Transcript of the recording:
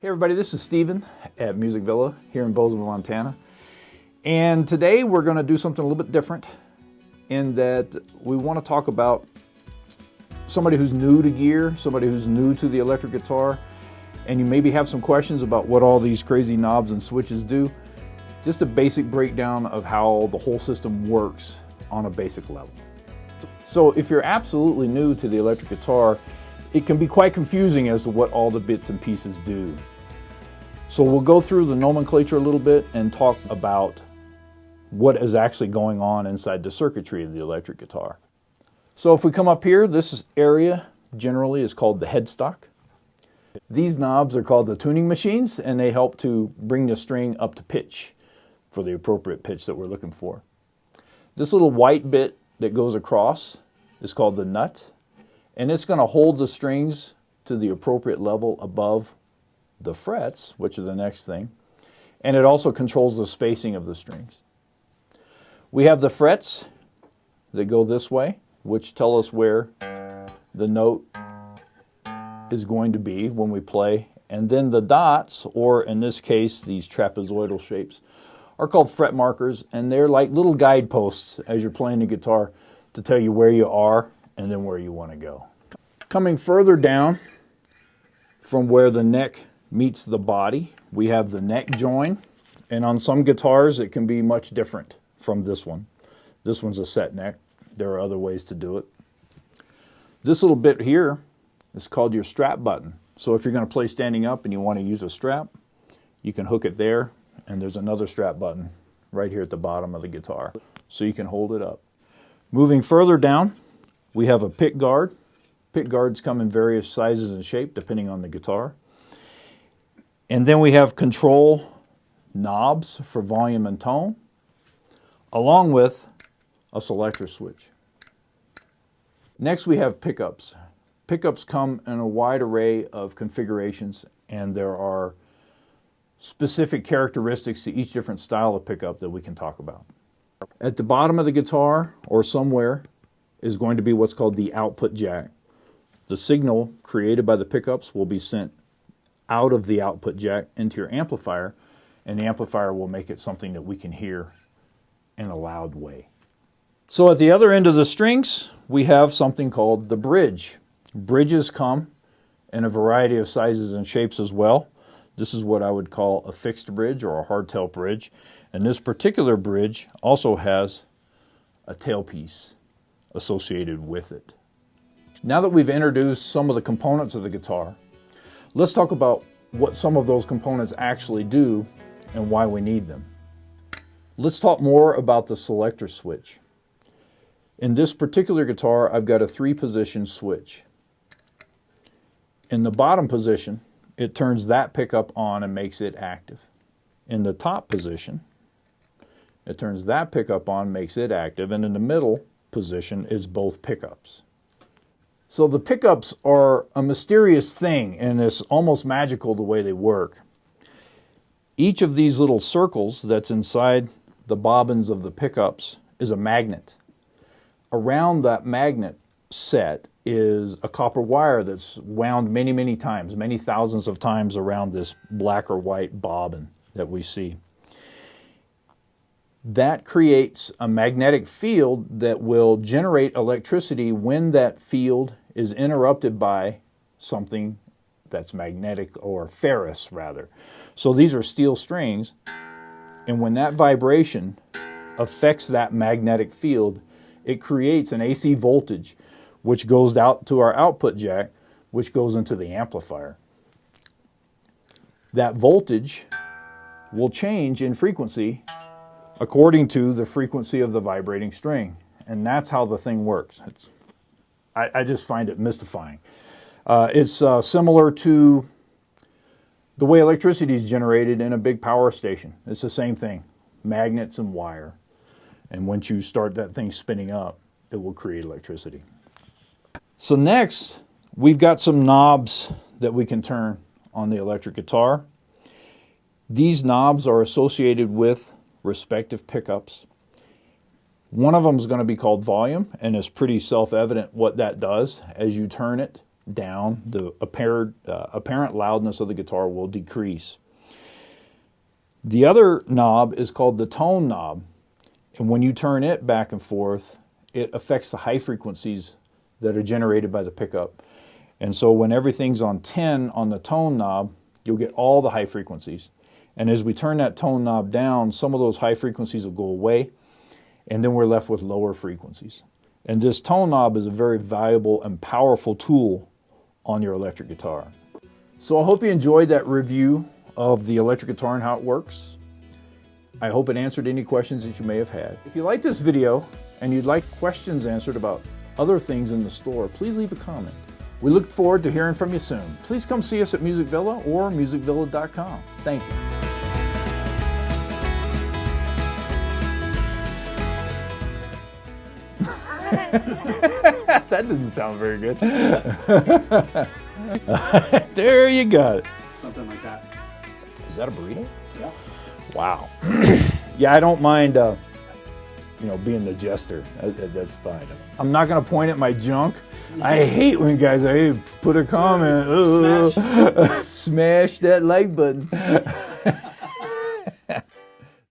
Hey everybody, this is Steven at Music Villa here in Bozeman, Montana. And today we're going to do something a little bit different in that we want to talk about somebody who's new to gear, somebody who's new to the electric guitar, and you maybe have some questions about what all these crazy knobs and switches do. Just a basic breakdown of how the whole system works on a basic level. So if you're absolutely new to the electric guitar, it can be quite confusing as to what all the bits and pieces do. So we'll go through the nomenclature a little bit and talk about what is actually going on inside the circuitry of the electric guitar. So if we come up here, this area generally is called the headstock. These knobs are called the tuning machines, and they help to bring the string up to pitch for the appropriate pitch that we're looking for. This little white bit that goes across is called the nut, and it's going to hold the strings to the appropriate level above the frets, which are the next thing, and it also controls the spacing of the strings. We have the frets that go this way, which tell us where the note is going to be when we play, and then the dots, or in this case these trapezoidal shapes, are called fret markers, and they're like little guideposts as you're playing the guitar to tell you where you are and then where you want to go. Coming further down from where the neck meets the body, we have the neck join, and on some guitars it can be much different from this one. This one's a set neck. There are other ways to do it. This little bit here is called your strap button. So if you're going to play standing up and you want to use a strap, you can hook it there, and there's another strap button right here at the bottom of the guitar, so you can hold it up. Moving further down, we have a pick guard. Pick guards come in various sizes and shape depending on the guitar. And then we have control knobs for volume and tone, along with a selector switch. Next we have pickups. Pickups come in a wide array of configurations, and there are specific characteristics to each different style of pickup that we can talk about. At the bottom of the guitar, or somewhere, is going to be what's called the output jack. The signal created by the pickups will be sent out of the output jack into your amplifier, and the amplifier will make it something that we can hear in a loud way. So at the other end of the strings, we have something called the bridge. Bridges come in a variety of sizes and shapes as well. This is what I would call a fixed bridge or a hardtail bridge. And this particular bridge also has a tailpiece associated with it. Now that we've introduced some of the components of the guitar, let's talk about what some of those components actually do and why we need them. Let's talk more about the selector switch. In this particular guitar, I've got a 3-position switch. In the bottom position, it turns that pickup on and makes it active. In the top position, it turns that pickup on, makes it active, and in the middle position is both pickups. So the pickups are a mysterious thing, and it's almost magical the way they work. Each of these little circles that's inside the bobbins of the pickups is a magnet. Around that magnet set is a copper wire that's wound many, many times, many thousands of times around this black or white bobbin that we see. That creates a magnetic field that will generate electricity when that field is interrupted by something that's magnetic, or ferrous rather. So these are steel strings, and when that vibration affects that magnetic field, it creates an AC voltage which goes out to our output jack, which goes into the amplifier. That voltage will change in frequency according to the frequency of the vibrating string. And that's how the thing works. I just find it mystifying. It's similar to the way electricity is generated in a big power station. It's the same thing, magnets and wire. And once you start that thing spinning up, it will create electricity. So next, we've got some knobs that we can turn on the electric guitar. These knobs are associated with respective pickups. One of them is going to be called volume, and it's pretty self-evident what that does. As you turn it, down, the apparent loudness of the guitar will decrease. The other knob is called the tone knob, and when you turn it back and forth, it affects the high frequencies that are generated by the pickup. And so when everything's on 10 on the tone knob, you'll get all the high frequencies. And as we turn that tone knob down, some of those high frequencies will go away, and then we're left with lower frequencies. And this tone knob is a very valuable and powerful tool on your electric guitar. So I hope you enjoyed that review of the electric guitar and how it works. I hope it answered any questions that you may have had. If you like this video and you'd like questions answered about other things in the store, please leave a comment. We look forward to hearing from you soon. Please come see us at Music Villa or musicvilla.com. Thank you. That didn't sound very good. There you got it. Something like that. Is that a burrito? Yeah. Wow. Yeah, I don't mind, being the jester. That's fine. I'm not going to point at my junk. I hate when guys put a comment. Smash that like button.